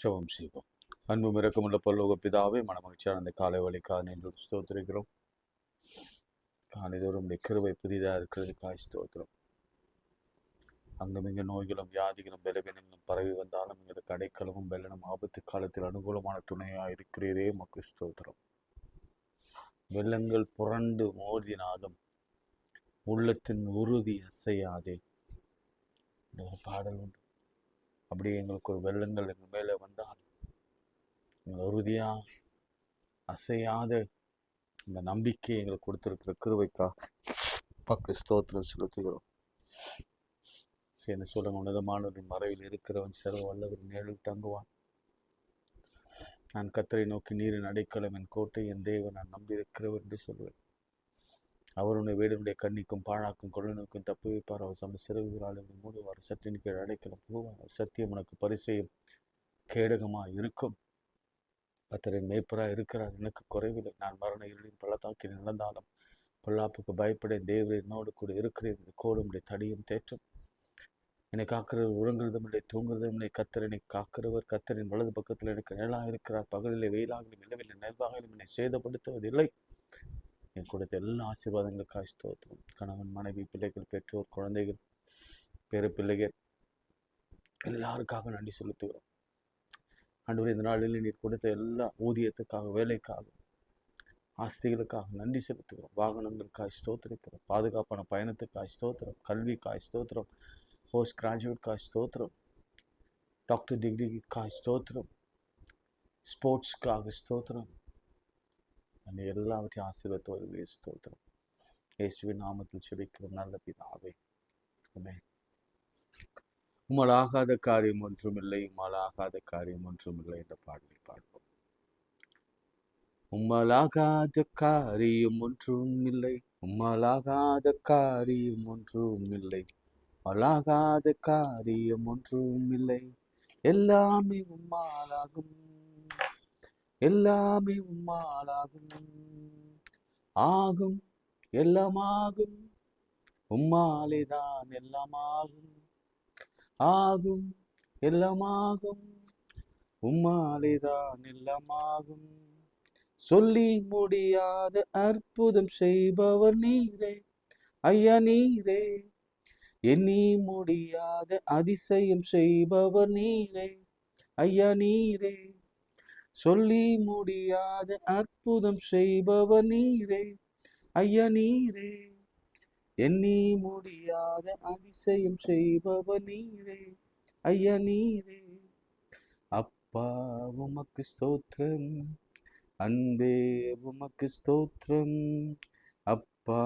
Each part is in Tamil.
ஜெபம் செய்வோம். அன்பும் இரக்கமுள்ள பரலோக பிதாவே, மனமகிழ்ச்சியான அந்த காலை வழிக்காக என்று ஸ்தோத்திரிக்கிறோம். காலைதோறும் கிருபை புதிதாக இருக்கிறதுக்காக ஸ்தோத்திரம். அங்குமிங்க நோய்களும் வியாதிகளும் பலவீனங்களும் பரவி வந்தாலும் எங்களுக்கு அடைக்கலமும் வெள்ளனும் ஆபத்து காலத்தில் அனுகூலமான துணையாக இருக்கிறதே மக்கு ஸ்தோத்திரம். வெள்ளங்கள் புரண்டு மோதினாலும் உள்ளத்தின் உறுதி அசையாதே. ஒரு பாடல் உண்டு. அப்படியே எங்களுக்கு ஒரு வெள்ளங்கள் எங்கள் மேலே வந்தால் எங்கள் உறுதியா அசையாத இந்த நம்பிக்கையை எங்களுக்கு கொடுத்திருக்கிற கிருபைக்காக பக்கு ஸ்தோத்திரம் செலுத்துகிறோம். சேர்ந்து சொல்லுங்க, உன்னதமானவரின் மறைவில் இருக்கிறவன் சர்வ வல்லவரின் நிழலில் தங்குவான். நான் கர்த்தரை நோக்கி நீரின் அடைக்கலம் என் கோட்டை என் தேவன் நான் நம்பியிருக்கிறவர் என்று சொல்வேன். அவருடைய வீடுடைய கண்ணிக்கும் பாழாக்கும் கொள்ளனுக்கும் தப்பு வைப்பார். அவர் சம சிறகுகளால் மூடுவார். சற்றின் கீழ் அடைக்கலம் போவார். சத்தியம் உனக்கு பரிசெய்யும் கேடகமாக இருக்கும். கர்த்தரின் மேய்ப்பராக இருக்கிறார், எனக்கு குறைவில்லை. நான் மரண இருளின் பள்ளத்தாக்கில் நடந்தாலும் பொல்லாப்புக்கு பயப்படேன். தேவரே என்னோடு கூட இருக்கிறேன். கோடும் தடியும் தேற்றும். என்னை காக்கிறவர் உறங்குறதும் இல்லை தூங்குறதும் இல்லை. கர்த்தர் என்னை காக்கிறவர். கர்த்தரின் வலது பக்கத்தில் எனக்கு நிழலாக இருக்கிறார். பகலிலே வெயிலாகலும் இரவிலே நெருப்பாகலும் என்னை சேதப்படுத்துவதில்லை. என் கொடுத்த எல்லா ஆசீர்வாதங்களுக்காக ஸ்தோத்திரம். கணவன், மனைவி, பிள்ளைகள், பெற்றோர், குழந்தைகள், பேர பிள்ளைகள் எல்லாருக்காக நன்றி செலுத்துகிறோம். ஆண்டவரே, இந்த நாளில் நீர் கொடுத்த எல்லா ஊதியத்துக்காக, வேலைக்காக, ஆஸ்திகளுக்காக நன்றி செலுத்துகிறோம். வாகனங்களுக்காக ஸ்தோத்திரிக்கிறோம். பாதுகாப்பான பயணத்துக்காக ஸ்தோத்திரம். கல்விக்காக ஸ்தோத்திரம். போஸ்ட் கிராஜுவேட்காக ஸ்தோத்திரம். டாக்டர் டிகிரிக்காக ஸ்தோத்திரம். ஸ்போர்ட்ஸ்க்காக ஸ்தோத்திரம். அந்த எல்லாவற்றையும் ஆசீர்வதித்து ஸ்தோத்திரம். இயேசுவின் நாமத்தில் செபிக்கிறோம் நல்ல பிதாவே, ஆமென். உம்மலாகாத காரியம் ஒன்றுமில்லை, உம்மலாகாத காரியம் ஒன்றுமில்லை என்ற பாடலை பாடுவோம். உம்மலாகாத காரியம் ஒன்றும் இல்லை, உம்மலாகாத காரியம் ஒன்றும் இல்லை, உம்மலாகாத காரியம் ஒன்றும் இல்லை. எல்லாமே உம்மாலாகும், எல்லாமே உம்மாலாகும். ஆகும், எல்லாமாகும், உம்மாலேதான் எல்லாமாகும். ஆகும், எல்லாமாகும், உம்மாலேதான் எல்லாமாகும். சொல்லி முடியாத அற்புதம் செய்பவர் நீரே ஐயா நீரே. எண்ணி முடியாத அதிசயம் செய்பவர் நீரே ஐயா நீரே. சொல்லி முடியாத அற்புதம் செய்பவர் நீரே ஐயா நீரே. எண்ணி முடியாத அதிசயம் செய்பவர் நீரே ஐயா நீரே. அப்பா உமக்கு ஸ்தோத்திரம், அன்பே உமக்கு ஸ்தோத்திரம். அப்பா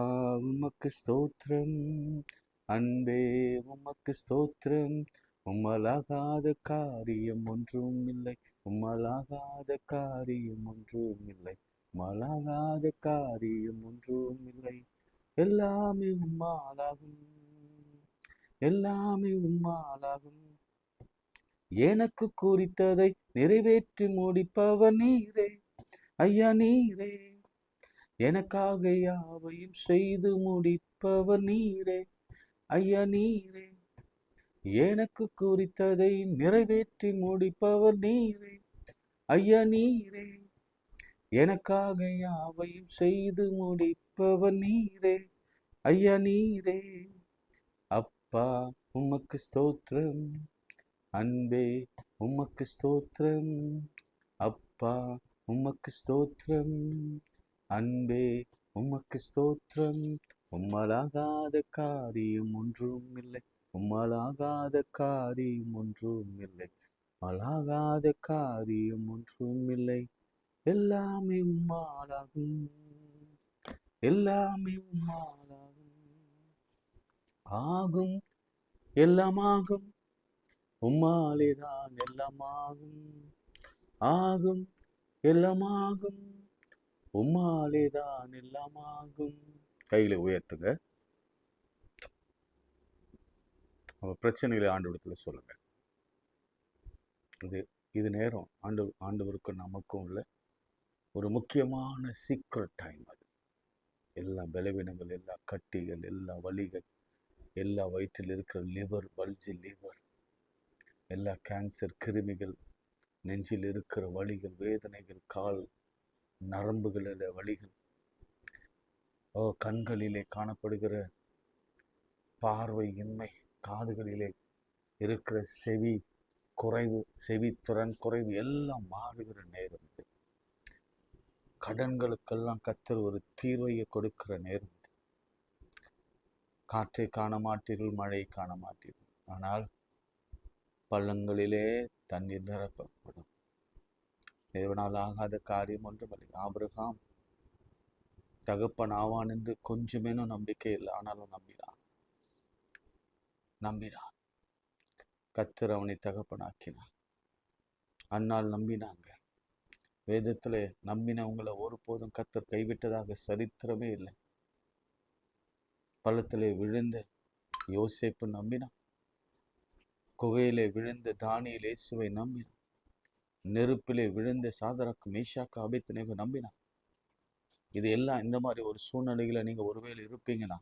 உமக்கு ஸ்தோத்திரம், அன்பே உமக்கு ஸ்தோத்திரம். உம்மலாகாத காரியம் ஒன்றும் இல்லை, உம்மலாகாத காரியம் ஒன்றும் இல்லை, உம்மலாகாத காரியம் ஒன்றும் இல்லை. எல்லாமே உம்மாலாகும், எல்லாமே உம்மாலாகும். எனக்கு குறித்ததை நிறைவேற்றி முடிப்பவர் நீரே ஐயா நீரே. எனக்காக யாவையும் செய்து முடிப்பவர் நீரே ஐயா நீரே. எனக்கு குறித்ததை நிறைவேற்றி முடிப்பவர் நீரே ஐயா நீரே. எனக்காக யாவையும் செய்து முடிப்பவர் நீரே ஐயா நீரே. அப்பா உமக்கு ஸ்தோத்திரம், அன்பே உமக்கு ஸ்தோத்திரம். அப்பா உமக்கு ஸ்தோத்திரம், அன்பே உமக்கு ஸ்தோத்திரம். உம்மலாகாத காரியம் ஒன்றும் இல்லை, உம்மலாகாத காரியம் ஒன்றும் இல்லை, உம்மலாகாத காரியம் ஒன்றும் இல்லை. எல்லாமே உம்மாலாகும், எல்லாமே உம்மாலாகும். ஆகும், எல்லாமாகும், உம்மாலேதான் எல்லாமாகும். ஆகும், எல்லாமாகும், உம்மாலேதான் எல்லாமாகும். கையில உயர்த்துங்க. நம்ம பிரச்சனைகளை ஆண்டவரிடத்துல சொல்லுங்க. இது நேரம் ஆண்டவருக்கும் நமக்கும் உள்ள ஒரு முக்கியமான சீக்ரெட் டைம். அது எல்லா பலவீனங்கள், எல்லா கட்டிகள், எல்லா வலிகள், எல்லா வயிற்றில் இருக்கிற லிவர் பல்ஜி லிவர், எல்லா கேன்சர் கிருமிகள், நெஞ்சில் இருக்கிற வலிகள், வேதனைகள், கால் நரம்புகளில் வலிகள், கண்களிலே காணப்படுகிற பார்வையின்மை, காதுகளிலே இருக்கிற செவி குறைவு, செவித்திறன் குறைவு எல்லாம் மாறுகிற நேரம் இது. கடன்களுக்கெல்லாம் கர்த்தர் ஒரு தீர்வையை கொடுக்கிற நேரம் இது. காற்றை காண மாட்டீர்கள், மழை காண மாட்டீர்கள், ஆனால் பள்ளங்களிலே தண்ணீர் நிரப்பப்படும். தேவனால் ஆகாத காரியம் ஒன்றுமில்லை. ஆபிரகாம் தகப்பன் ஆவான் என்று கொஞ்சமேனும் நம்பிக்கை இல்லை, ஆனாலும் நம்பினான். கர்த்தர் அவனை தகப்பனாக்கினார். அன்னால் நம்பினாங்க. வேதத்துல நம்பினவங்களை ஒருபோதும் கர்த்தர் கைவிட்டதாக சரித்திரமே இல்லை. பள்ளத்திலே விழுந்த யோசேப்பு நம்பினான். குகையிலே விழுந்த தானியேல் இயேசுவை நம்பினான். நெருப்பிலே விழுந்த சாதராக், மேஷாக், ஆபேத்நேகோ நம்பினான். இது எல்லாம் இந்த மாதிரி ஒரு சூழ்நிலைகளை நீங்க ஒருவேளை இருப்பீங்கன்னா,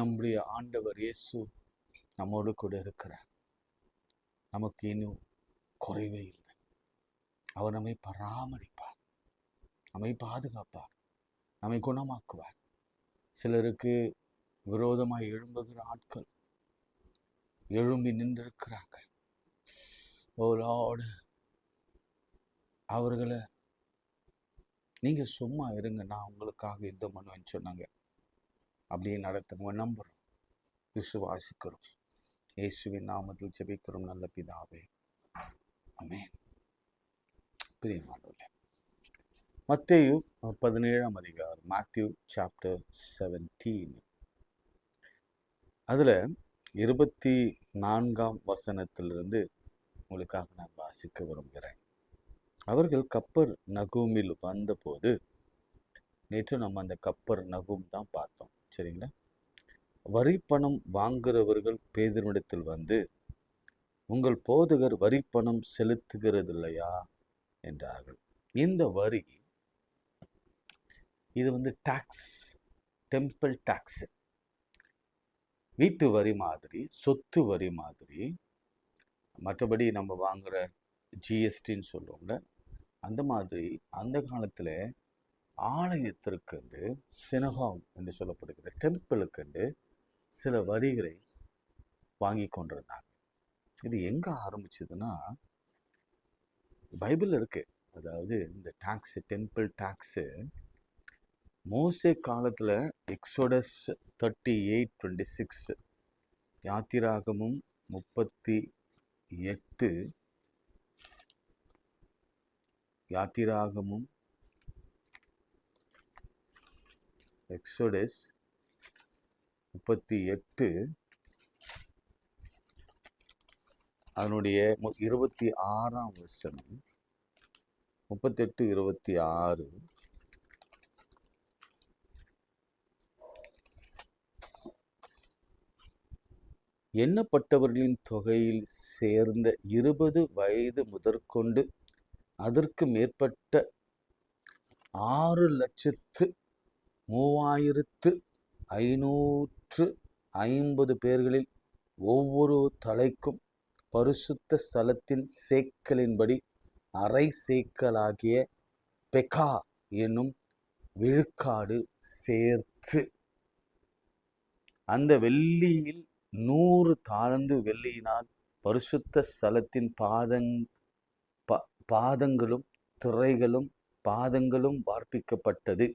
நம்முடைய ஆண்டவர் இயேசு நம்மோடு கூட இருக்கிறார். நமக்கு இன்னும் குறைவே இல்லை. அவர் நம்மை பராமரிப்பார், நம்மை பாதுகாப்பார், நம்மை குணமாக்குவார். சிலருக்கு விரோதமாய் எழும்புகிற ஆட்கள் எழும்பி நின்றிருக்கிறாங்க. ஓ லார்ட், அவர்களை நீங்க சும்மா இருங்க, நான் உங்களுக்காக யுத்தம் பண்ணுவேன்னு சொன்னாங்க. அப்படியே நடத்துங்க. நம்புறோம், விசுவாசிக்கிறோம். இயேசுவின் நாமத்தில் ஜெபிக்கிறோம் நல்ல பிதாவே, ஆமென். பிரியமானவர்களே, மத்தேயு 17ஆம் அதிகாரம், மேத்யூ சாப்டர் 17, அதுல 24ஆம் வசனத்திலிருந்து உங்களுக்காக நான் வாசிக்க விரும்புகிறேன். அவர்கள் கப்பர் நகூமில் வந்தபோது, நேற்று நம்ம அந்த கப்பர் நகூம் தான் பார்த்தோம், சரிங்களா? வரி பணம் வாங்குறவர்கள் பேதுருவிடத்தில் வந்து, உங்கள் போதகர் வரி பணம் செலுத்துகிறது இல்லையா என்றார்கள். இந்த வரி, இது டாக்ஸ், டெம்பிள் டாக்ஸ், வீட்டு வரி மாதிரி, சொத்து வரி மாதிரி. மற்றபடி நம்ம வாங்குற ஜிஎஸ்டின்னு சொல்லுவோம்ல, அந்த மாதிரி அந்த காலத்தில் ஆலயத்திற்கு, சினகாக் என்று சொல்லப்படுகிற டெம்பிளுக்கு சில வரிகளை வாங்கி கொண்டிருந்தாங்க. இது எங்க ஆரம்பிச்சதுன்னா, பைபிள் இருக்கு. அதாவது இந்த டாக்ஸ், டெம்பிள் டாக்ஸு மோசே காலத்துல எக்ஸோடஸ் 38:26, யாத்திராகமும் 38, யாத்திராகமும் எக்ஸோடஸ் 38 அதனுடைய 26ஆம் வசனம், 38:26, எண்ணப்பட்டவர்களின் தொகையில் சேர்ந்த 20 வயது முதற்கொண்டு அதற்கு மேற்பட்ட 6,03,550 பேர்களில் ஒவ்வொரு தலைக்கும் பரிசுத்த ஸ்தலத்தின் சேக்கலின்படி அரை சேக்கலாகிய பெக்கா என்னும் விழுக்காடு சேர்த்து, அந்த வெள்ளியில் 100 தாலந்து வெள்ளியினால் பரிசுத்த ஸ்தலத்தின் பாதங்களும் திரைகளும் பாதங்களும் வார்ப்பிக்கப்பட்டது.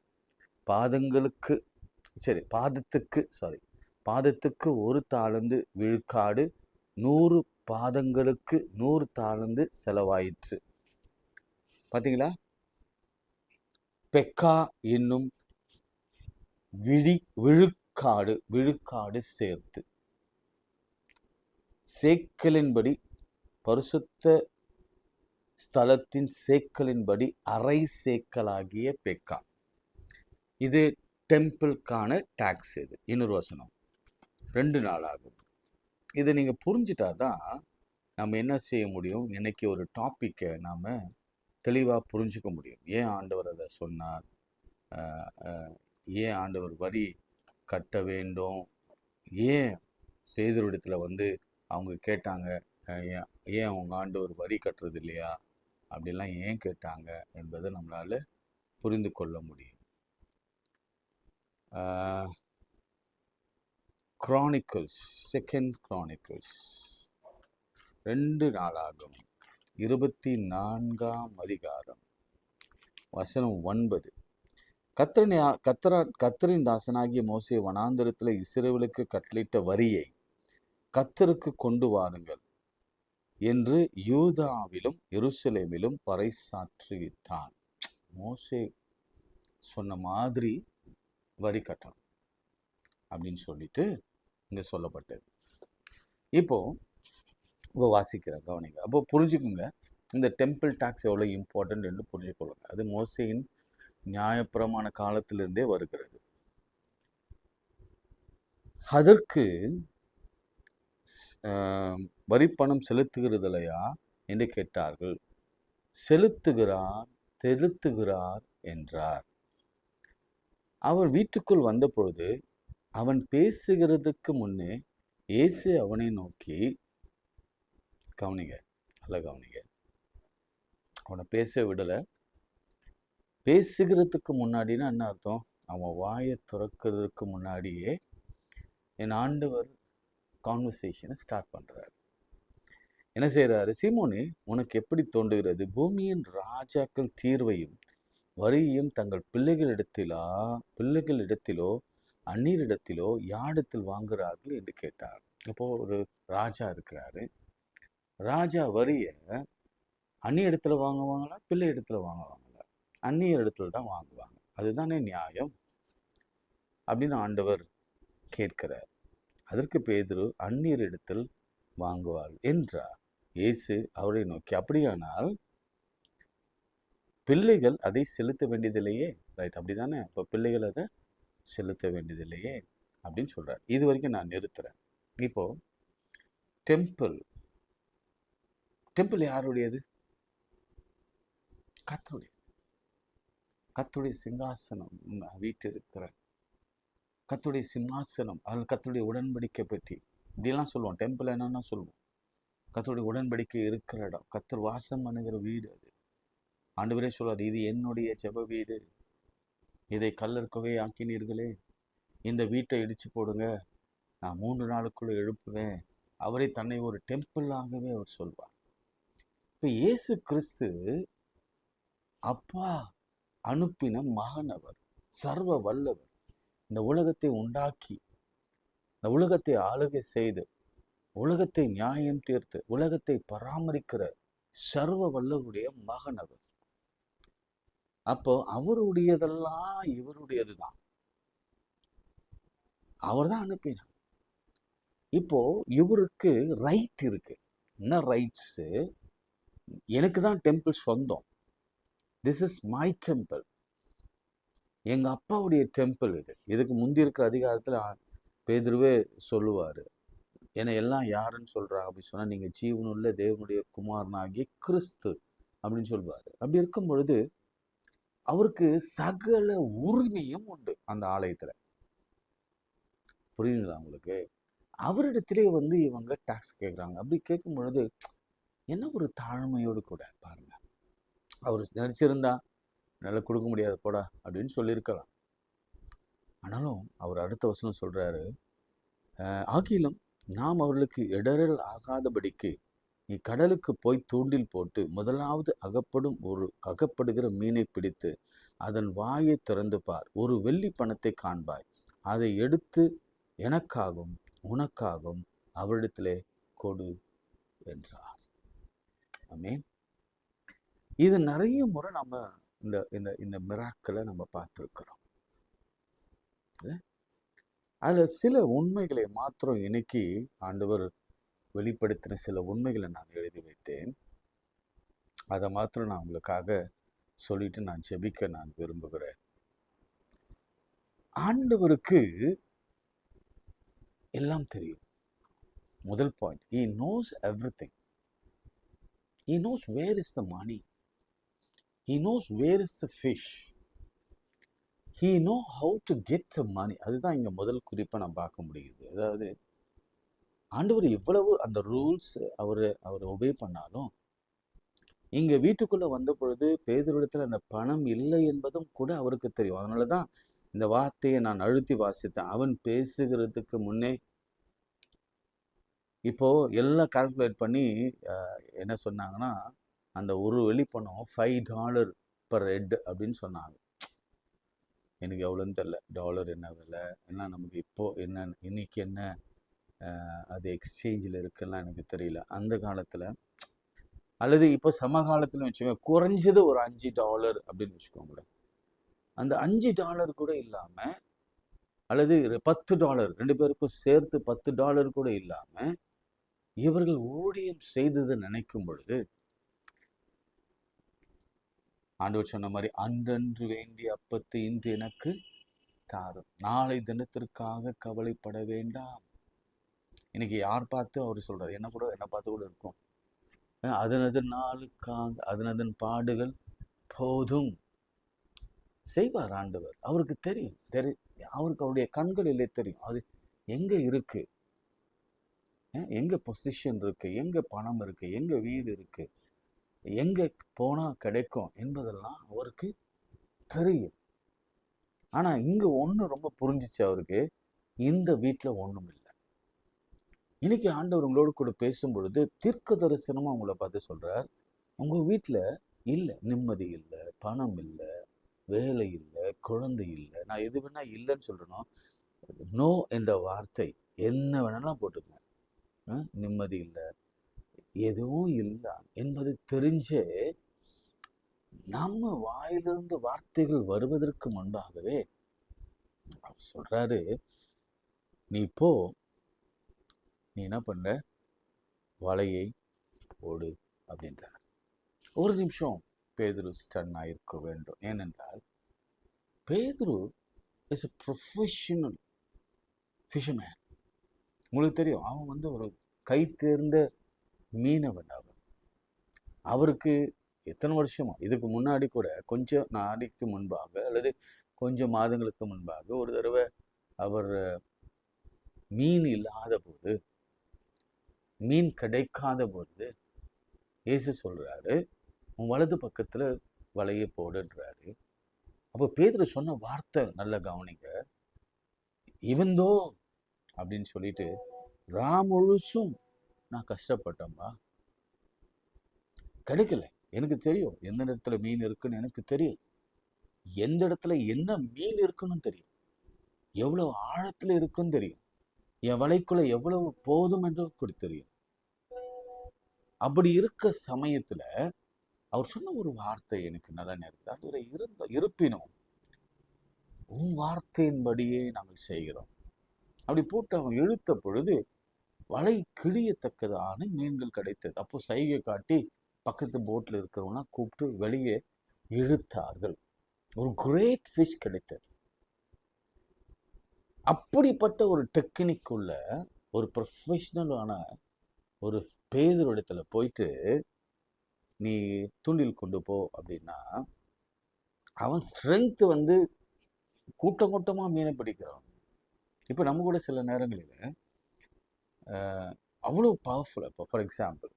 பாதத்துக்கு 1 தாலந்து விழுக்காடு, 100 பாதங்களுக்கு 100 தாலந்து செலவாயிற்று. பார்த்தீங்களா? பெக்கா என்னும் விழுக்காடு சேர்த்து, சேக்கலின்படி, பரிசுத்த ஸ்தலத்தின் சேக்கலின்படி அரை சேக்கலாகிய பெக்கா. இது டெம்பிளுக்கான டாக்ஸ். இது இன்னொரு வசனம், 2 நாள் ஆகும். இதை நீங்க புரிஞ்சிட்டாதான் நம்ம என்ன செய்ய முடியும், இன்னைக்கு ஒரு டாப்பிக்கை நாம தெளிவா புரிஞ்சுக்க முடியும். ஏன் ஆண்டவர் அதை சொன்னார், ஏன் ஆண்டவர் வரி கட்ட வேண்டும், ஏன் பேதுருவிடத்துல அவங்க கேட்டாங்க ஏன் உங்க ஆண்டவர் வரி கட்டுறது இல்லையா அப்படிலாம் ஏன் கேட்டாங்க என்பதை நம்மளால புரிந்து கொள்ள முடியும். கிரானிக்கல்ஸ், செகண்ட் கிரானிக்கல்ஸ் 2 நாளாகமம் 24ஆம் அதிகாரம் வசனம் 9. கர்த்தரின் தாசனாகிய மோசே வனாந்தரத்தில் இஸ்ரவேலுக்கு கட்டளையிட்ட வரியை கர்த்தருக்கு கொண்டு வாருங்கள் என்று யூதாவிலும் எருசலேமிலும் பறைசாற்றுவித்தான். மோசே சொன்ன மாதிரி வரி கட்டணும் அப்படின்னு சொல்லிட்டு இங்க சொல்லப்பட்டது. இப்போ வாசிக்கிறேன், கவனிங்க. அப்போ புரிஞ்சுக்குங்க, இந்த டெம்பிள் டாக்ஸ் எவ்வளோ இம்பார்ட்டன்ட் என்று புரிஞ்சுக்கொள்ளுங்க. அது மோசேயின் நியாயப்பிரமாண காலத்திலிருந்தே வருகிறது. அதற்கு வரிப்பணம் செலுத்துகிறதில்லையா என்று கேட்டார்கள். செலுத்துகிறார் என்றார். அவர் வீட்டுக்குள் வந்தபொழுது அவன் பேசுகிறதுக்கு முன்னே இயேசு அவனை நோக்கி, கவனிங்க, நல்ல கவனிங்க, அவனை பேச விடல. பேசுகிறதுக்கு முன்னாடினா என்ன அர்த்தம்? அவன் வாயை திறக்கிறதுக்கு முன்னாடியே என் ஆண்டவர் கான்வர்சேஷனை ஸ்டார்ட் பண்றாரு. என்ன செய்யறாரு? சீமோனே, உனக்கு எப்படி தோன்றுகிறது? பூமியின் ராஜாக்கள் தீர்வையும் வரியையும் தங்கள் பிள்ளைகளிடத்திலோ அந்நியரிடத்திலோ யாரிடத்தில் வாங்குகிறார்கள் என்று கேட்டார். அப்போ ஒரு ராஜா இருக்கிறாரு. ராஜா வரிய அந்நிய இடத்துல வாங்குவாங்களா, பிள்ளை இடத்துல வாங்குவாங்களா? அந்நியர் இடத்துல தான் வாங்குவாங்க. அதுதானே நியாயம் அப்படின்னு ஆண்டவர் கேட்கிறார். அதற்கு பேதுரு, அந்நியர் இடத்தில் வாங்குவார் என்றார். இயேசு அவரை நோக்கி, அப்படியானால் பிள்ளைகள் அதை செலுத்த வேண்டியதில்லையே. ரைட், அப்படிதானே? இப்போ பிள்ளைகள் அதை செலுத்த வேண்டியதில்லையே அப்படின்னு சொல்றார். இது வரைக்கும் நான் நிறுத்துறேன். இப்போ டெம்பிள் யாருடையது? கர்த்தருடைய சிங்காசனம் வீட்டிருக்கிற கர்த்தருடைய சிம்மாசனம், அதில் கர்த்தருடைய உடன்படிக்கை பற்றி இப்படிலாம் சொல்லுவோம். டெம்பிள் என்னன்னா சொல்லுவோம், கர்த்தருடைய உடன்படிக்கை இருக்கிற இடம், கர்த்தர் வாசம் பண்ணுகிற வீடு. அது ஆண்டவரே சொல்றாரு, இது என்னுடைய ஜெப வீடு, இதை கல்லர் குகை ஆக்கினீர்களே, இந்த வீட்டை இடிச்சு போடுங்க, நான் 3 நாளுக்குள்ள எழுப்புவேன். அவரை தன்னை ஒரு டெம்பிளாகவே அவர் சொல்வார். இப்ப இயேசு கிறிஸ்து அப்பா அனுப்பின மகன். அவர் சர்வ வல்லவர். இந்த உலகத்தை உண்டாக்கி, இந்த உலகத்தை ஆளுகை செய்து, உலகத்தை நியாயம் தீர்த்து, உலகத்தை பராமரிக்கிற சர்வ வல்லவருடைய மகன் அவர். அப்போ அவருடையதெல்லாம் இவருடையதுதான். அவர் தான் அனுப்பினார். இப்போ இவருக்கு ரைட் இருக்கு. என்ன ரைட்ஸ்? எனக்கு தான் டெம்பிள் சொந்தம். This is my temple. எங்க அப்பாவுடைய டெம்பிள் இது. இதுக்கு முந்தி இருக்கிற அதிகாரத்துல பேதுருவே சொல்லுவாரு, என்னை எல்லாம் யாருன்னு சொல்றாங்க அப்படின்னு சொன்னா, நீங்க ஜீவனுள்ள தேவனுடைய குமாரனாகிய கிறிஸ்து அப்படின்னு சொல்லுவாரு. அப்படி இருக்கும் பொழுது அவருக்கு சகல உரிமையும் உண்டு அந்த ஆலயத்துல. புரியுதுங்களா உங்களுக்கு? அவரிடத்திலே இவங்க டாக்ஸ் கேட்குறாங்க. அப்படி கேட்கும் பொழுது என்ன ஒரு தாழ்மையோடு கூட பாருங்க. அவர் நினைச்சிருந்தா நல்லா கொடுக்க முடியாது போடா அப்படின்னு சொல்லியிருக்கலாம். ஆனாலும் அவர் அடுத்த வசனம் சொல்றாரு, ஆகிலும் நாம் அவர்களுக்கு இடரல் ஆகாதபடிக்கு நீ கடலுக்கு போய் தூண்டில் போட்டு முதலாவது அகப்படுகிற மீனை பிடித்து அதன் வாயை திறந்து பார். ஒரு வெள்ளி பணத்தை காண்பாய். அதை எடுத்து எனக்காகவும் உனக்காகவும் அவரிடத்திலே கொடு என்றார். ஆமென். இது நிறைய முறை நம்ம இந்த மிராக்களை நம்ம பார்த்துருக்கிறோம். அதுல சில உண்மைகளை மாத்திரம் இன்னைக்கு ஆண்டவர் வெளிப்படுத்தின சில உண்மைகளை நான் எழுதி வைத்தேன். அதை மாத்திரம் நான் உங்களுக்காக சொல்லிட்டு நான் ஜெபிக்க நான் விரும்புகிறேன். ஆண்டவருக்கு எல்லாம் தெரியும். முதல் point, he knows everything. He knows where is the money. He knows where is the fish. He know how to get the money. அதுதான் இங்க முதல் குறிப்பை நான் பார்க்க முடியுது. அதாவது ஆண்டவர் எவ்வளவு அந்த ரூல்ஸ் அவர் ஒபே பண்ணாலும் இங்க வீட்டுக்குள்ள வந்த பொழுது பேதுருவிடத்துல அந்த பணம் இல்லை என்பதும் கூட அவருக்கு தெரியும். அதனாலதான் இந்த வார்த்தையை நான் அழுத்தி வாசித்தேன். அவன் பேசுகிறதுக்கு முன்னே இப்போ எல்லாம் கால்குலேட் பண்ணி என்ன சொன்னாங்கன்னா, அந்த ஒரு வெளிப்பணம் $5 per head அப்படின்னு சொன்னாங்க. எனக்கு எவ்வளோன்னு தெரில, டாலர் என்ன விலை, என்ன நமக்கு இப்போ என்ன இன்னைக்கு என்ன அது எக்ஸ்சேஞ்சில் இருக்குன்னா எனக்கு தெரியல. அந்த காலத்தில் அல்லது இப்போ சமகாலத்தில் வச்சுக்கோங்க, குறைஞ்சது ஒரு $5 அப்படின்னு வச்சுக்கோங்களேன். அந்த $5 கூட இல்லாமல், அல்லது $10 2 பேருக்கும் சேர்த்து $10 கூட இல்லாமல் இவர்கள் ஊழியம் செய்தது நினைக்கும் பொழுது ஆண்டவர் சொன்ன மாதிரி, அன்றன்று வேண்டிய அப்பத்தை இன்று எனக்கு தாரும், நாளை தினத்திற்காக கவலைப்பட வேண்டாம். இன்னைக்கு யார் பார்த்து அவர் சொல்றாரு, என்ன பார்த்து கூட இருக்கும், அதனதன் நாளுக்காக அதனதன் பாடுகள் போதும் செய்வார் ஆண்டவர். அவருக்கு தெரியும், அவருக்கு அவருடைய கண்களிலே தெரியும் அது எங்க இருக்கு, எங்க பொசிஷன் இருக்கு, எங்க பணம் இருக்கு, எங்க வீடு இருக்கு, எங்க போனா கிடைக்கும் என்பதெல்லாம் அவருக்கு தெரியும். ஆனா இங்க ஒண்ணு ரொம்ப புரிஞ்சிச்சு அவருக்கு, இந்த வீட்டுல ஒண்ணும் இல்லை. இன்னைக்கு ஆண்டவர் உங்களோடு கூட பேசும் பொழுது தீர்க்க தரிசனமா உங்களை பார்த்து சொல்றார், உங்க வீட்டுல இல்லை, நிம்மதி இல்லை, பணம் இல்லை, வேலை இல்லை, குழந்தை இல்லை. நான் எது வேணா இல்லைன்னு சொல்றேனோ, நோ என்ற வார்த்தை என்ன வேணாலும் போட்டுங்க. நிம்மதி இல்லை, எதுவும் இல்லை என்பது தெரிஞ்சே நம்ம வாயிலிருந்து வார்த்தைகள் வருவதற்கு முன்பாகவே அவர் சொல்றாரு, நீ போ, நீ என்ன பண்ற, வலையை ஓடு அப்படின்றார். ஒரு நிமிஷம் பேதுரு ஸ்டன் ஆயிருக்க வேண்டும். ஏனென்றால் பேதுரு இஸ் a professional fisherman. உங்களுக்கு தெரியும், அவன் ஒரு கை தேர்ந்த மீனவன். அவருக்கு எத்தனை வருஷமா, இதுக்கு முன்னாடி கூட கொஞ்சம் நாளைக்கு முன்பாக அல்லது கொஞ்சம் மாதங்களுக்கு முன்பாக ஒரு தடவை அவர் மீன் இல்லாத போது, மீன் கிடைக்காத போது இயேசு சொல்றாரு, உன் வலது பக்கத்துல வலையை போடுன்றாரு. அப்போ பேதுரு சொன்ன வார்த்தை நல்ல கவனிங்க, இவந்தோ அப்படின்னு சொல்லிட்டு, முழுசும் நான் கஷ்டப்பட்டேன்பா, கிடைக்கல. எனக்கு தெரியும் எந்த இடத்துல மீன் இருக்குன்னு, எனக்கு தெரியும் எந்த இடத்துல என்ன மீன் இருக்குன்னு தெரியும், எவ்வளவு ஆழத்துல இருக்குன்னு தெரியும், என் வலைக்குள்ள எவ்வளவு போதும் என்று கூட தெரியும். அப்படி இருக்க சமயத்துல அவர் சொன்ன ஒரு வார்த்தை எனக்கு நல்ல நேரத்தில் இருப்பினும் உன் வார்த்தையின்படியே நாங்கள் செய்கிறோம் அப்படி போட்டு அவன் இழுத்த பொழுது வலை கிழியத்தக்கதான மீன்கள் கிடைத்தது. அப்போ சைகை காட்டி பக்கத்து போட்ல இருக்கிறவங்க கூப்பிட்டு வெளியே இழுத்தார்கள். ஒரு கிரேட் ஃபிஷ் கிடைத்தது. அப்படிப்பட்ட ஒரு டெக்னிக் உள்ள ஒரு ப்ரொஃபஷனலான ஒரு பேதுருவிடத்துல போயிட்டு நீ தூண்டில் கொண்டு போ அப்படின்னா, அவன் ஸ்ட்ரென்த் கூட்டம் கூட்டமா மீனை பிடிக்கிறான். இப்போ நம்ம கூட சில நேரங்களில் அவ்வளோ பவர்ஃபுல்லாக, இப்போ ஃபார் எக்ஸாம்பிள்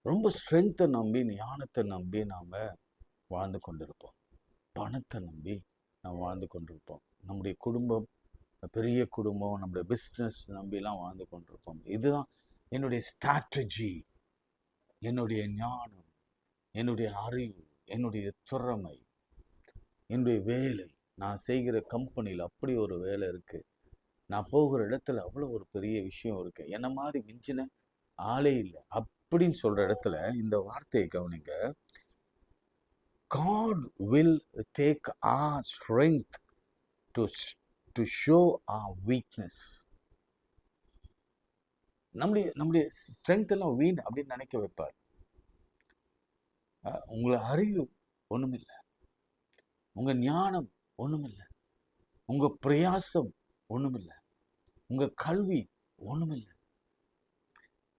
ரொம்ப ஸ்ட்ரென்த்தை நம்பி ஞானத்தை நம்பி நாம் வாழ்ந்து கொண்டிருப்போம், பணத்தை நம்பி நாம் வாழ்ந்து கொண்டிருப்போம், நம்முடைய குடும்பம் பெரிய குடும்பம், நம்முடைய பிஸ்னஸ் நம்பிலாம் வாழ்ந்து கொண்டிருப்போம். இதுதான் என்னுடைய ஸ்ட்ராட்டஜி, என்னுடைய ஞானம், என்னுடைய அறிவு, என்னுடைய திறமை, என்னுடைய வேலை, நான் செய்கிற கம்பெனியில் அப்படி ஒரு வேலை இருக்கு, நான் போகிற இடத்துல அவ்வளோ ஒரு பெரிய விஷயம் இருக்கு, என்ன மாதிரி மிஞ்சின ஆளே இல்லை அப்படின்னு சொல்ற இடத்துல இந்த வார்த்தையை கவனிங்க, God will take our strength to show our weakness. நம்முடைய ஸ்ட்ரென்த் எல்லாம் வீண் அப்படின்னு நினைக்க வைப்பார். உங்களை அறிவு ஒண்ணுமில்லை, உங்க ஞானம் ஒண்ணுமில்லை, உங்க பிரயாசம் ஒண்ணுமில்லை, உங்க கல்வி ஒண்ணுமில்லை,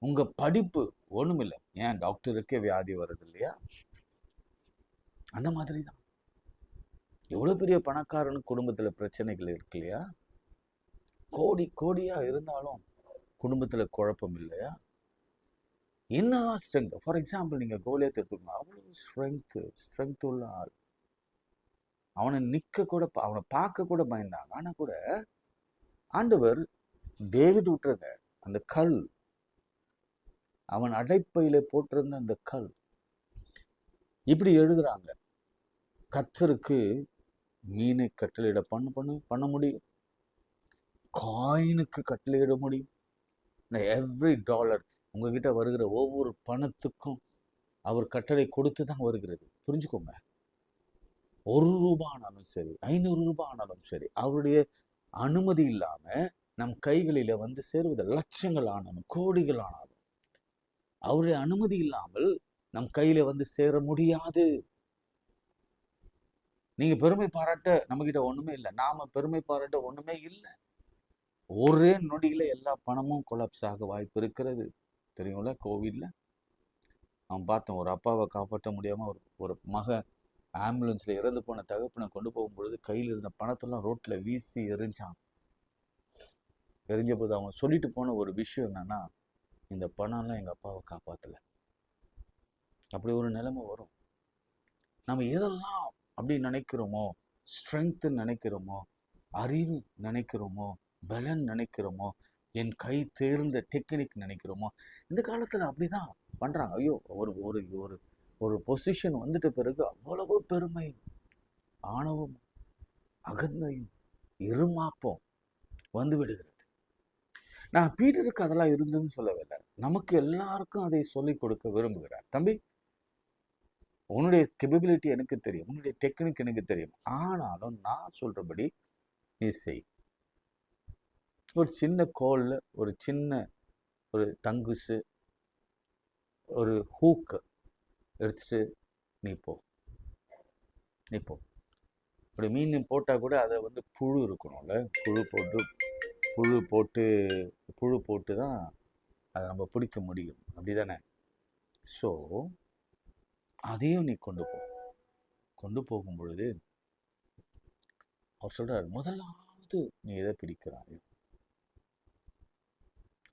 உங்க படிப்பு ஒண்ணுமில்லை. ஏன் டாக்டருக்கே வியாதி வருது இல்லையா? அந்த மாதிரி தான் எவ்வளவு பெரிய பணக்காரன் குடும்பத்துல பிரச்சனைகள் இருக்கு இல்லையா? கோடி கோடியா இருந்தாலும் குடும்பத்துல குழப்பம் இல்லையா? என்ன ஸ்ட்ரென்த்? ஃபார் எக்ஸாம்பிள் நீங்க கோலியாத் எடுத்துக்கோங்க. அவ்வளவு ஸ்ட்ரென்த் உள்ள ஆள். அவனை நிக்க கூட அவனை பார்க்க கூட பயந்தாங்க. ஆனா கூட ஆண்டவர் டேவிட் விட்டுருங்க, அந்த கல், அவன் அடைப்பையில போட்டிருந்த அந்த கல், இப்படி எழுதுறாங்க, கர்த்தருக்கு மீனை கட்டளையிட பண்ண முடியும், காயினுக்கு கட்டளையிட முடியும். எவ்ரி டாலர், உங்ககிட்ட வருகிற ஒவ்வொரு பணத்துக்கும் அவர் கட்டளை கொடுத்து தான் வருகிறது. புரிஞ்சுக்கோங்க. 1 ரூபாய் ஆனாலும் சரி, 500 ரூபாய் ஆனாலும் சரி, அவருடைய அனுமதி இல்லாம நம் கைகளில வந்து சேருவது லட்சங்கள் ஆனாலும் கோடிகள் ஆனாலும் அவருடைய அனுமதி இல்லாமல் நம் கையில வந்து சேர முடியாது. நீங்க பெருமை பாராட்ட நம்ம கிட்ட ஒண்ணுமே இல்லை, நாம பெருமை பாராட்ட ஒண்ணுமே இல்லை. ஒரே நொடியில எல்லா பணமும் கொலாப்ஸ் ஆக வாய்ப்பு இருக்கிறது. தெரியும்ல, கோவிட்ல அவன் பார்த்தோம், ஒரு அப்பாவை காப்பாற்ற முடியாம ஒரு மக ஆம்புலன்ஸ்ல இறந்து போன தகப்பனை கொண்டு போகும்பொழுது கையில் இருந்த பணத்தெல்லாம் ரோட்ல வீசி எரிஞ்சான். எரிஞ்ச போது அவன் சொல்லிட்டு போன ஒரு விஷயம் என்னன்னா, இந்த பணம்லாம் எங்க அப்பாவை காப்பாத்தல. அப்படி ஒரு நிலைமை வரும். நம்ம எதெல்லாம் அப்படி நினைக்கிறோமோ, ஸ்ட்ரென்த் நினைக்கிறோமோ, அறிவு நினைக்கிறோமோ, பலன் நினைக்கிறோமோ, என் கை தேர்ந்த டெக்னிக் நினைக்கிறோமோ, இந்த காலத்துல அப்படிதான் பண்றாங்க. ஐயோ, ஒரு ஒரு ஒரு ஒரு பொசிஷன் வந்துட்ட பிறகு அவ்வளவு பெருமை, ஆணவம், அகந்தையும், இருமாப்பம் வந்து விடுகிறது. நான் பீட்டருக்கு அதெல்லாம் இருந்ததுன்னு சொல்லவில்லை, நமக்கு எல்லாருக்கும் அதை சொல்லிக் கொடுக்க விரும்புகிறார். தம்பி, உன்னுடைய கேப்பபிலிட்டி எனக்கு தெரியும், உன்னுடைய டெக்னிக் எனக்கு தெரியும், ஆனாலும் நான் சொல்றபடி நீ செய். ஒரு சின்ன கோல்ல ஒரு சின்ன ஒரு தங்குசு, ஒரு ஹூக்கு எடுத்துட்டு நீ போ. அப்படி மீன் போட்டால் கூட அதை வந்து புழு இருக்கணும்ல, புழு போட்டு தான் அதை நம்ம பிடிக்க முடியும், அப்படிதானே? ஸோ அதையும் நீ கொண்டு போகும் பொழுது அவர் சொல்றார், முதலாவது நீ எதை பிடிக்கிறாய்,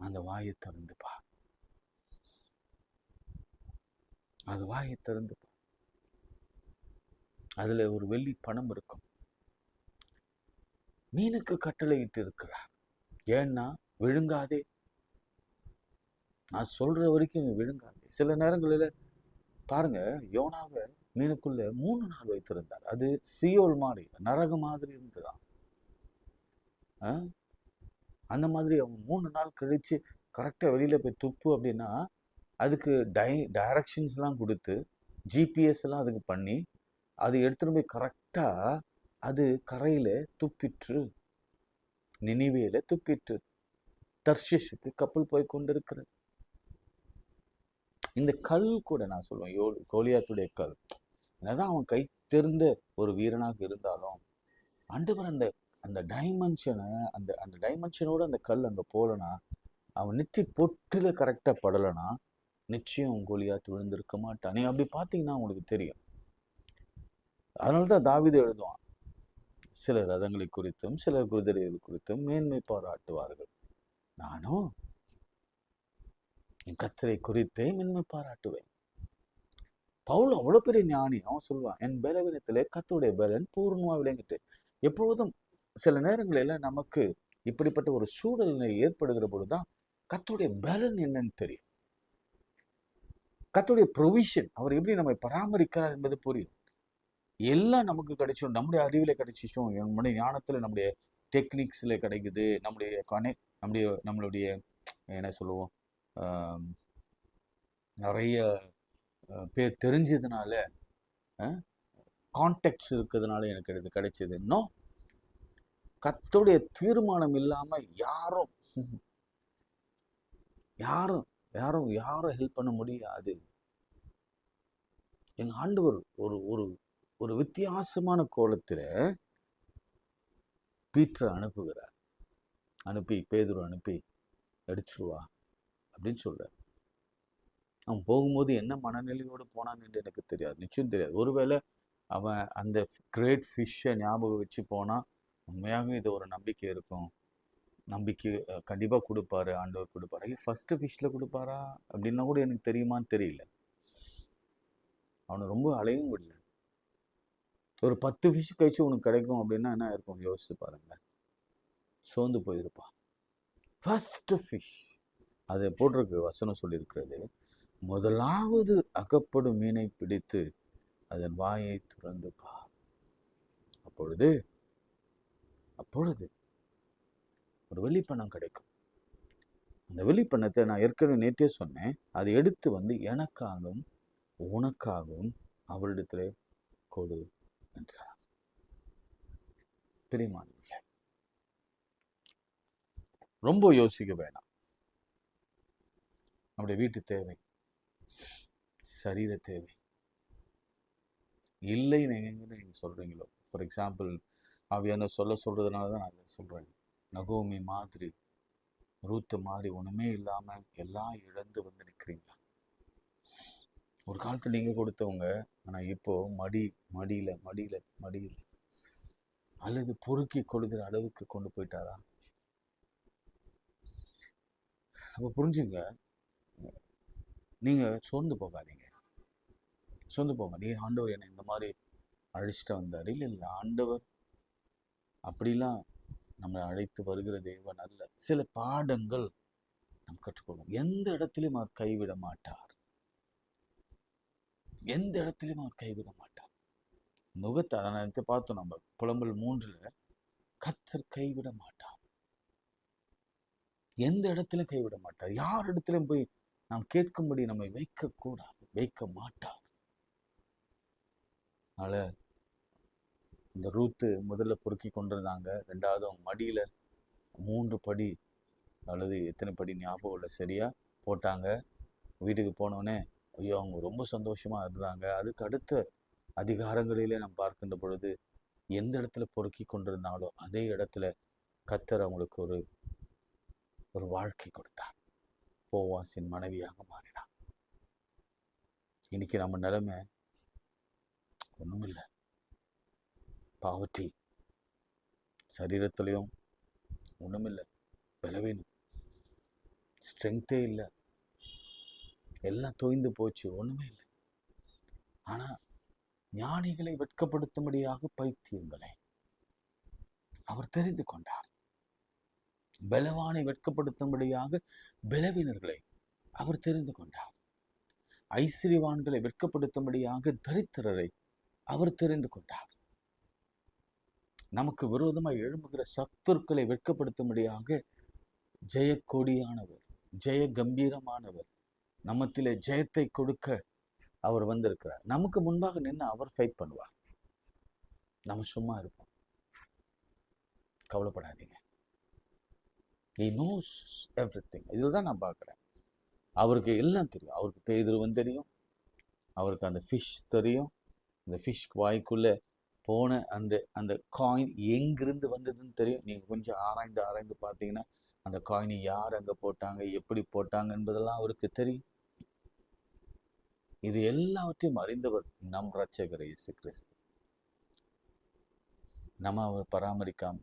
அந்த வாயை திறந்து பா, அது வாயை திறந்து பா. அதுல ஒரு வெள்ளி பணம் இருக்கும். மீனுக்கு கட்டளை இட்டு இருக்கிறார். ஏன்னா விழுங்காதே, நான் சொல்ற வரைக்கும் விழுங்காதே. சில நேரங்களில் பாருங்க, யோனாவை மீனுக்குள்ள 3 நாள் வைத்திருந்தார். அது சியோல் மாதிரி, நரக மாதிரி இருந்துதான். அந்த மாதிரி அவன் 3 நாள் கழிச்சு கரெக்டா வெளியில போய் துப்பு அப்படின்னா அதுக்கு டைரக்ஷன்ஸ்லாம் கொடுத்து ஜிபிஎஸ் எல்லாம் அதுக்கு பண்ணி அது எடுத்துட்டு போய் கரெக்டா அது கரையில துப்பிற்று, நினிவேல துப்பிற்று, தர்ஷிஷுக்கு கப்பல் போய் கொண்டிருக்கிறது. இந்த கல் கூட நான் சொல்லுவேன், கோலியாத்துடைய கல், என்னதான் அவன் கை தெரிந்த ஒரு வீரனாக இருந்தாலும் ஆண்டவர் அந்த அந்த டைமென்ஷனை அந்த டைமென்ஷனோட அந்த கல் அங்கே போகலனா, அவன் நெற்றி பொட்டுல கரெக்டாக படலைனா நிச்சயம் கோலியாத் விழுந்திருக்க மாட்டான். நீ அப்படி பார்த்தீங்கன்னா உங்களுக்கு தெரியும். அதனால தான் தாவீது எழுதுவான், சில ரதங்களை குறித்தும் சில குதிரைகள் குறித்தும் மேன்மை பாராட்டுவார்கள், நானும் என் கர்த்தரை குறித்தே மேன்மை பாராட்டுவேன். பவுல் அவ்வளவு பெரிய ஞானி, அவன் சொல்லுவான், என் பலவீனத்திலே கர்த்தருடைய பலன் பூர்ணமா விளங்கிட்டு. எப்பொழுதும் சில நேரங்களில் நமக்கு இப்படிப்பட்ட ஒரு சூழ்நிலை ஏற்படுகிற பொழுதுதான் கர்த்தருடைய பலன் என்னன்னு தெரியும், கர்த்தருடைய ப்ரொவிஷன், அவர் எப்படி நம்மை பராமரிக்கிறார் என்பது புரியும். எல்லாம் நமக்கு கிடைச்சோம், நம்முடைய அறிவில கிடைச்சிச்சோம், நம்முடைய ஞானத்துல, நம்முடைய டெக்னிக்ஸ்ல கிடைக்குது, நம்மளுடைய என்ன சொல்லுவோம், நிறைய பேர் தெரிஞ்சதுனால, கான்டெக்ட்ஸ் இருக்கிறதுனால எனக்கு இது கிடைச்சது. இன்னும் கர்த்தருடைய தீர்மானம் இல்லாம யாரும் ஹெல்ப் பண்ண முடியாது. எங்க ஆண்டவர் ஒரு ஒரு ஒரு வித்தியாசமான கோலத்துல பீட்டரை அனுப்பி பேதுரு அனுப்பி அடிச்சிருவா அப்படின்னு சொல்றார். அவன் போகும்போது என்ன மனநிலையோடு போனான்னு என்று எனக்கு தெரியாது, நிச்சயம் தெரியாது. ஒருவேளை அவன் அந்த கிரேட் ஃபிஷ்ஷை ஞாபகம் வச்சு போனா உண்மையாகவே இது ஒரு நம்பிக்கை இருக்கும், நம்பிக்கை கண்டிப்பாக கொடுப்பாரு, ஆண்டவர் கொடுப்பாரு. ஃபர்ஸ்ட் ஃபிஷ்ல கொடுப்பாரா அப்படின்னா கூட எனக்கு தெரியுமான்னு தெரியல. அவனை ரொம்ப அலையும் விடல. ஒரு 10 ஃபிஷ் கழிச்சு உனக்கு கிடைக்கும் அப்படின்னா என்ன இருக்கும் யோசிச்சு பாருங்க. சோர்ந்து போயிருப்பான். ஃபர்ஸ்ட் ஃபிஷ் அதை போட்டிருக்கு வசனம் சொல்லியிருக்கிறது, முதலாவது அகப்படும் மீனை பிடித்து அதன் வாயை துறந்து பார். அப்பொழுது ஒரு வெளிப்பணம் கிடைக்கும். அந்த வெளிப்பணத்தை நான் ஏற்கனவே நேற்றே சொன்னேன், அதை எடுத்து வந்து எனக்காகவும் உனக்காகவும் அவரிடத்துல கொடு என்றார். பிரியமானவர்களே, ரொம்ப யோசிக்க வேணாம். நம்முடைய வீட்டு தேவை, சரீர தேவை இல்லை நீங்க சொல்றீங்களோ, ஃபார் எக்ஸாம்பிள் ஆவியான சொல்றதுனால தான் நான் இதை சொல்றேன். நகோமி மாதிரி, ரூத்து மாதிரி ஒண்ணுமே இல்லாம எல்லாம் இழந்து வந்து நிற்கிறீங்களா? ஒரு காலத்துல நீங்க கொடுத்தவங்க, ஆனா இப்போ மடியில அல்லது பொறுக்கி கொடுக்கிற அளவுக்கு கொண்டு போயிட்டாரா? அப்ப புரிஞ்சுங்க, நீங்க சோர்ந்து போகாதீங்க. ஆண்டவர் என்னை இந்த மாதிரி அழைச்சிட்டு வந்தார். இல்லை, ஆண்டவர் அப்படிலாம் நம்மளை அழைத்து வருகிற தேவன் அல்ல. சில பாடங்கள் நாம் கற்றுக்கொள்வோம். எந்த இடத்திலும் அவர் கைவிட மாட்டார். நுகத்தை பார்த்தோம் நம்ம புலம்பல் 3 கர்த்தர் கைவிட மாட்டார். எந்த இடத்திலும் கைவிட மாட்டார். யார் இடத்திலும் போய் நாம் கேட்கும்படி நம்மை வைக்க மாட்டார். அதனால இந்த ரூத்து முதல்ல பொறுக்கி கொண்டிருந்தாங்க. 2வது அவங்க மடியில 3 படி அல்லது எத்தனை படி ஞாபகம் இல்லை, சரியா போட்டாங்க. வீட்டுக்கு போனோடனே ஐயோ அவங்க ரொம்ப சந்தோஷமா இருந்தாங்க. அதுக்கு அடுத்த அதிகாரங்களிலே நாம் பார்க்கின்ற பொழுது எந்த இடத்துல பொறுக்கி கொண்டிருந்தாலோ அதே இடத்துல கர்த்தர் அவங்களுக்கு ஒரு வாழ்க்கை கொடுத்தார். போவாசின் மனைவியாக மாறினார். இன்னைக்கு நம்ம நிலைமை ஒண்ணுமில்லை. பாவர்ட்டி, சரீரத்திலையும் ஒண்ணுமில்லை, பலவீனம், ஸ்ட்ரென்த்தே இல்லை, எல்லாம் தோய்ந்து போச்சு, ஒண்ணுமே இல்லை. ஆனா ஞானிகளை வெட்கப்படுத்தும்படியாக பைத்தியங்களை அவர் தெரிந்து கொண்டார். பலவானை வெட்கப்படுத்தும்படியாக பலவீனர்களை அவர் தெரிந்து கொண்டார். ஐஸ்வர்யவான்களை வெட்கப்படுத்தும்படியாக தரித்திரரை அவர் தெரிந்து கொண்டார். நமக்கு விரோதமாக எழும்புகிற சத்துருக்களை வெட்கப்படுத்தும்படியாக ஜெயக்கொடியானவர், ஜெய கம்பீரமானவர், நம்மத்திலே ஜெயத்தை கொடுக்க அவர் வந்திருக்கிறார். நமக்கு முன்பாக நின்று அவர் ஃபைட் பண்ணுவார். நம்ம சும்மா இருப்போம். கவலைப்படாதீங்க. He knows everything. இதுதான் நான் பார்க்குறேன். அவருக்கு எல்லாம் தெரியும். அவருக்கு பேதுருவும் தெரியும், அவருக்கு அந்த ஃபிஷ் தெரியும். இந்த ஃபிஷ் வாய்க்குள்ள போன அந்த காயின் எங்கிருந்து வந்ததுன்னு தெரியும். நீங்கள் கொஞ்சம் ஆராய்ந்து பார்த்தீங்கன்னா அந்த காயினை யார் அங்கே போட்டாங்க, எப்படி போட்டாங்க என்பதெல்லாம் அவருக்கு தெரியும். இது எல்லாவற்றையும் அறிந்தவர் நம் இரட்சகர் இயேசு கிறிஸ்து. நம்மை அவர் பராமரிப்பார்.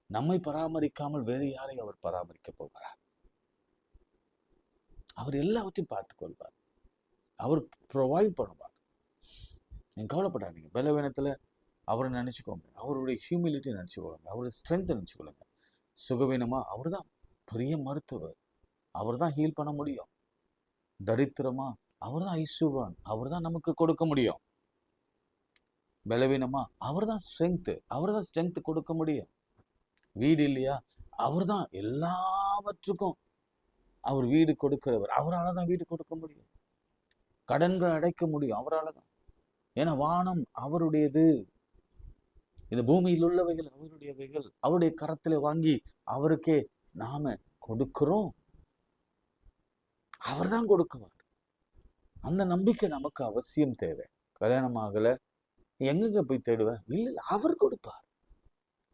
நம்மை பராமரிக்காமல் வேறு யாரை அவர் பராமரிக்க போகிறார்? அவர் எல்லாவற்றையும் பார்த்துக் கொள்வார். அவர் ப்ரொவைட் பண்ணுவார். நீங்க கவலைப்படாதீங்க. பலவீனத்துல அவரை நினைச்சுக்கோங்க, அவருடைய ஹியூமிலிட்டி நினைச்சுக்கொள்ளுங்க, அவருடைய ஸ்ட்ரென்த் நினைச்சுக்கொள்ளுங்க. சுகவீனமா அவர் தான் பெரிய மருத்துவர், அவர் தான் ஹீல் பண்ண முடியும். தரித்திரமா அவர் தான் ஐஸ்வர்யவான், அவர் தான் நமக்கு கொடுக்க முடியும். பலவீனமா அவர் தான் ஸ்ட்ரென்த் கொடுக்க முடியும். வீடு இல்லையா, அவர் தான் எல்லாவற்றுக்கும் அவர் வீடு கொடுக்கிறவர். அவரால் தான் வீடு கொடுக்க முடியும். கடன்கள் அடைக்க முடியும் அவரால் தான். ஏன்னா வானம் அவருடையது, இந்த பூமியில் உள்ளவைகள் அவருடையவைகள். அவருடைய கரத்துல வாங்கி அவருக்கே நாம கொடுக்கிறோம். அவர் தான் கொடுக்குவார். அந்த நம்பிக்கை நமக்கு அவசியம் தேவை. கல்யாணம் ஆகல, எங்கெங்க போய் தேடுவேன்? இல்லை, அவர் கொடுப்பார்.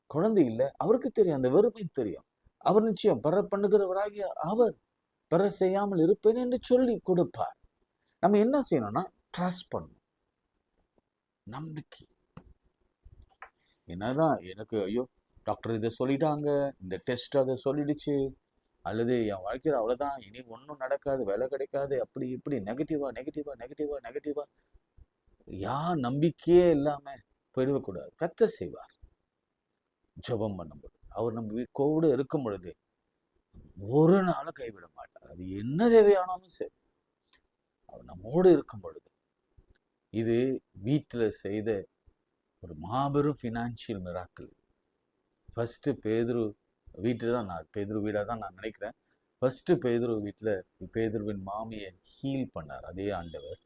குழந்தை இல்லை, அவருக்கு தெரியும், அந்த வெறுமை தெரியும். அவர் நிச்சயம் பெற பண்ணுகிறவராகிய அவர் பெற செய்யாமல் இருப்பேன் என்று சொல்லி கொடுப்பார். நம்ம என்ன செய்யணும்னா ட்ரஸ்ட் பண்ணணும், நம்பிக்கை. என்னதான் எனக்கு ஐயோ டாக்டர் இதை சொல்லிட்டாங்க, இந்த டெஸ்ட் அதை சொல்லிடுச்சு, அல்லது என் வாழ்க்கையில் அவ்வளோதான், இனி ஒன்றும் நடக்காது, வேலை கிடைக்காது, அப்படி இப்படி நெகட்டிவா நெகட்டிவா நெகட்டிவா நெகட்டிவா யார் நம்பிக்கையே இல்லாம போயிடக்கூடாது. கர்த்தர் செய்வார். ஜெபம் பண்ணும்போது அவர் நம்ம கூட இருக்கும் பொழுது ஒரு நாளும் கைவிட மாட்டார். அது என்ன தேவையானாலும் சரி, அவர் நம்மோடு இருக்கும் பொழுது. இது வீட்டில் செய்த ஒரு மாபெரும் ஃபினான்ஷியல் மிராக்கிள். ஃபர்ஸ்ட் பேதுரு வீட்டில் தான், நான் பேதுரு வீடாக தான் நான் நினைக்கிறேன். ஃபர்ஸ்ட் பேதுரு வீட்டில் பேதுருவின் மாமியை ஹீல் பண்ணார் அதே ஆண்டவர்.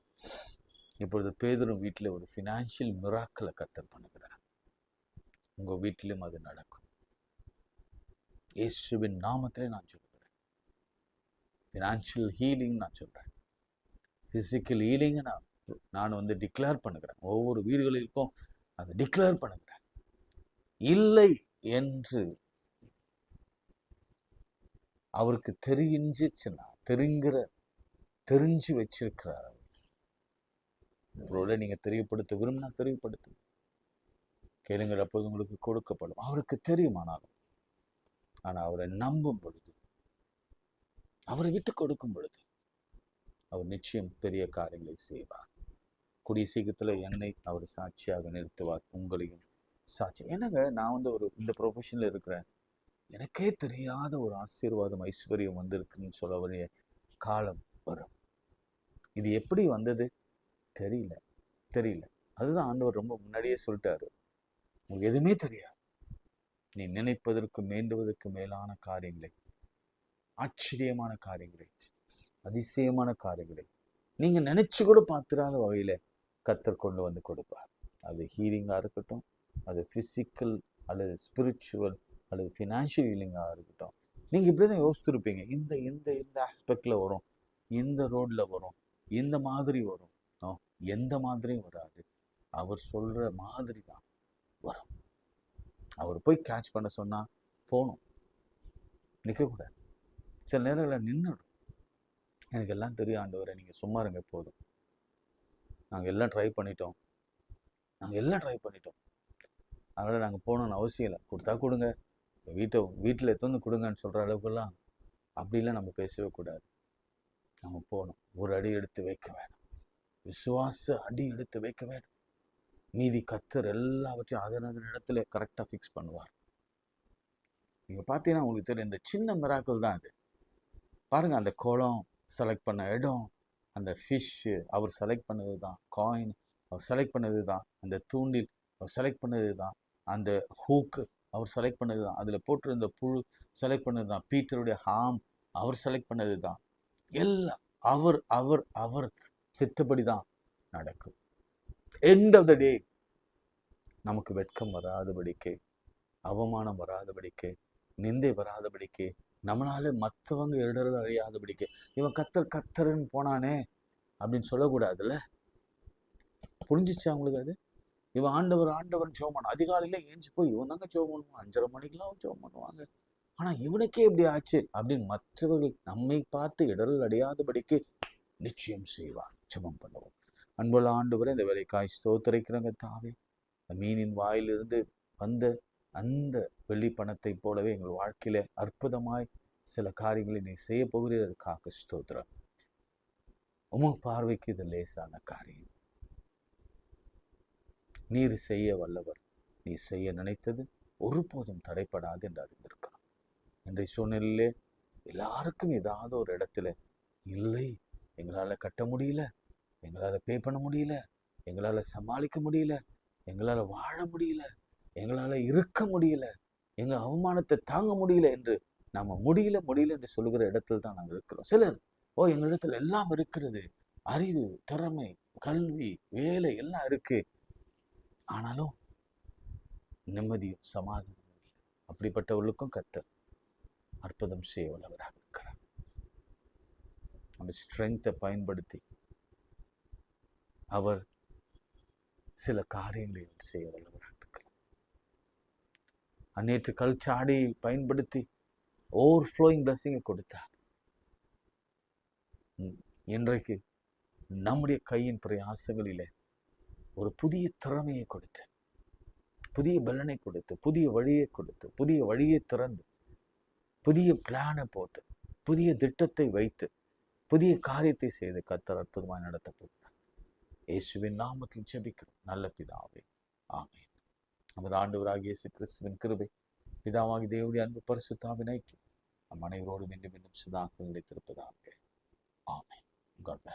இப்பொழுது பேதுரு வீட்டில் ஒரு ஃபினான்ஷியல் மிராக்கிளை கர்த்தர் பண்ணுகிறார். உங்கள் வீட்டிலும் அது நடக்கும். இயேசுவின் நாமத்திலே நான் சொல்கிறேன். ஃபினான்ஷியல் ஹீலிங் நான் சொல்கிறேன். ஃபிசிக்கல் ஹீலிங்கை நான் டிக்ளேர் பண்ணுகிறேன். ஒவ்வொரு வீடுகளிலும் அதை டிக்ளேர் பண்ணுகிறேன். இல்லை என்று அவருக்கு தெரிஞ்சிச்சுன்னா, தெரிஞ்சு வச்சிருக்கிறார். அவரோட நீங்க தெரியப்படுத்த விரும்பினா தெரியப்படுத்து. கேளுங்கள், அப்போது உங்களுக்கு கொடுக்கப்படும். அவருக்கு தெரியுமானாலும், ஆனா அவரை நம்பும் பொழுது, அவரை விட்டு கொடுக்கும் பொழுது, அவர் நிச்சயம் பெரிய காரியங்களை செய்வார். கூடிய சீக்கிரத்தில் என்னை அவர் சாட்சியாக நிறுத்துவார், உங்களையும் சாட்சி. என்னங்க, நான் இந்த ப்ரொஃபஷனில் இருக்கிறேன், எனக்கே தெரியாத ஒரு ஆசீர்வாதம் ஐஸ்வர்யம் வந்திருக்குன்னு சொல்ல வேண்டிய காலம் வரும். இது எப்படி வந்தது தெரியல. அதுதான் ஆண்டவர் ரொம்ப முன்னாடியே சொல்லிட்டாரு, உங்களுக்கு எதுவுமே தெரியாது. நீ நினைப்பதற்கு வேண்டுவதற்கு மேலான காரியங்களை, ஆச்சரியமான காரியங்களை, அதிசயமான காரியங்களை நீங்க நினைச்சு கூட பார்த்துடாத வகையில கர்த்தர் கொண்டு வந்து கொடுப்பார். அது ஹீலிங்காக இருக்கட்டும், அது ஃபிசிக்கல் அல்லது ஸ்பிரிச்சுவல் அல்லது ஃபினான்ஷியல் ஹீலிங்காக இருக்கட்டும். நீங்கள் இப்படி தான் யோசித்துருப்பீங்க, இந்த இந்த இந்த ஆஸ்பெக்டில் வரும், இந்த ரோடில் வரும், இந்த மாதிரி வரும். எந்த மாதிரியும் வராது. அவர் சொல்கிற மாதிரி தான் வரும். அவர் போய் கேட்ச் பண்ண சொன்னால் போகணும், நிற்கக்கூடாது. சில நேரங்களில் நின்றுடும். எனக்கு எல்லாம் தெரியும் ஆண்டவரே, நீங்கள் சும்மா இருங்க போதும், நாங்கள் எல்லாம் ட்ரை பண்ணிட்டோம், அதனால் நாங்கள் போகணுன்னு அவசியம் இல்லை, கொடுத்தா கொடுங்க, வீட்டில் எடுத்து கொடுங்கன்னு சொல்கிற அளவுக்குலாம் அப்படிலாம் நம்ம பேசவே கூடாது. நம்ம போகணும், ஒரு அடி எடுத்து வைக்க வேணும், விசுவாச அடி எடுத்து வைக்க வேணும். மீதி கர்த்தர் எல்லாவற்றையும் அதன் இடத்துல கரெக்டாக ஃபிக்ஸ் பண்ணுவார். நீங்கள் பார்த்தீங்கன்னா உங்களுக்கு தெரியும், இந்த சின்ன மிராக்கிள் தான் இது. பாருங்கள், அந்த குளம் செலக்ட் பண்ண இடம், அந்த ஃபிஷ்ஷு அவர் செலக்ட் பண்ணது தான், காயின் அவர் செலக்ட் பண்ணது தான், அந்த தூண்டில் அவர் செலக்ட் பண்ணது தான், அந்த ஹூக்கு அவர் செலக்ட் பண்ணது தான், அதில் போட்டிருந்த புழு செலக்ட் பண்ணது தான், பீட்டருடைய ஹாம் அவர் செலக்ட் பண்ணது தான். எல்லாம் அவர் அவர் அவர் சித்தப்படி தான் நடக்கும். எண்ட் ஆஃப் த டே நமக்கு வெட்கம் வராதபடிக்கு, அவமானம் வராதபடிக்கு, நிந்தை வராதபடிக்கு, நம்மளால மற்றவங்க இடர்கள் அழியாதபடிக்கு, இவன் கத்தருன்னு போனானே அப்படின்னு சொல்லக்கூடாதுல்ல. புரிஞ்சிச்சு அவங்களுக்கு அது? இவன் ஆண்டவர் ஜெபம் அதிகாலையில ஏஞ்சி போய் இவன் தாங்க ஜெபம் பண்ணுவான், 5:30 மணிக்கெல்லாம் ஜெபம் பண்ணுவாங்க, ஆனா இவனுக்கே இப்படி ஆச்சு அப்படின்னு மற்றவர்கள் நம்மை பார்த்து இடர்கள் அடையாதபடிக்கு நிச்சயம் செய்வார். ஜெபம் பண்ணுவோம். அன்புள்ள ஆண்டவரே, இந்த வேலைக்காய் ஸ்தோத்திரிக்கிறங்க தாவே. மீனின் வாயிலிருந்து வந்த அந்த வெள்ளி பணத்தை போலவே எங்கள் வாழ்க்கையில அற்புதமாய் சில காரியங்களை நீ செய்ய போகிறதற்காக ஸ்தோத்திரம். உமக்கு பார்வைக்கு இது லேசான காரியம். நீர் செய்ய வல்லவர். நீ செய்ய நினைத்தது ஒருபோதும் தடைப்படாது என்று அறிந்திருக்கிறோம். இன்றைய சூழ்நிலையிலே எல்லாருக்கும் ஏதாவது ஒரு இடத்துல இல்லை, எங்களால் கட்ட முடியல, எங்களால் பே பண்ண முடியல, எங்களால் சமாளிக்க முடியல, எங்களால் வாழ முடியல, எங்களால் இருக்க முடியல, எங்கள் அவமானத்தை தாங்க முடியல என்று நாம முடியல என்று சொல்லுகிற இடத்துல தான் நாங்கள் இருக்கிறோம். சிலர் எங்களிடத்துல எல்லாம் இருக்கிறது, அறிவு, திறமை, கல்வி, வேலை எல்லாம் இருக்கு, ஆனாலும் நிம்மதியும் சமாதானம் இல்லை. அப்படிப்பட்டவர்களுக்கும் கர்த்தர் அற்புதம் செய்ய வல்லவராக இருக்கிறார். நம்ம ஸ்ட்ரென்த்தை பயன்படுத்தி அவர் சில காரியங்களை செய்ய வல்லவராக இருக்கிறார். நேற்று கல்சாடி பயன்படுத்தி ஓவர்ஃப்ளோயிங் பிளஸிங்கை கொடுத்தார். இன்றைக்கு நம்முடைய கையின் பிரயாசங்களிலே ஒரு புதிய திறமையை கொடுத்து புதிய பலனை கொடுத்து, புதிய வழியை கொடுத்து, புதிய வழியை திறந்து, புதிய பிளானை போட்டு, புதிய திட்டத்தை வைத்து, புதிய காரியத்தை செய்து கர்த்தர் அற்புதமாய் நடத்தப்படுகிறார். இயேசுவின் நாமத்தில் ஜெபிக்கிறோம் நல்ல பிதாவே, ஆமென். நமது ஆண்டவராகிய இயேசு கிறிஸ்துவின் கிருபை, பிதாவாகிய தேவனுடைய அன்பு, பரிசுத்தாவின் ஐக்கியம் நம் அனைவரோடும் மீண்டும் சதாக்கள் நிலைத்திருப்பதாக. ஆமென். God bless.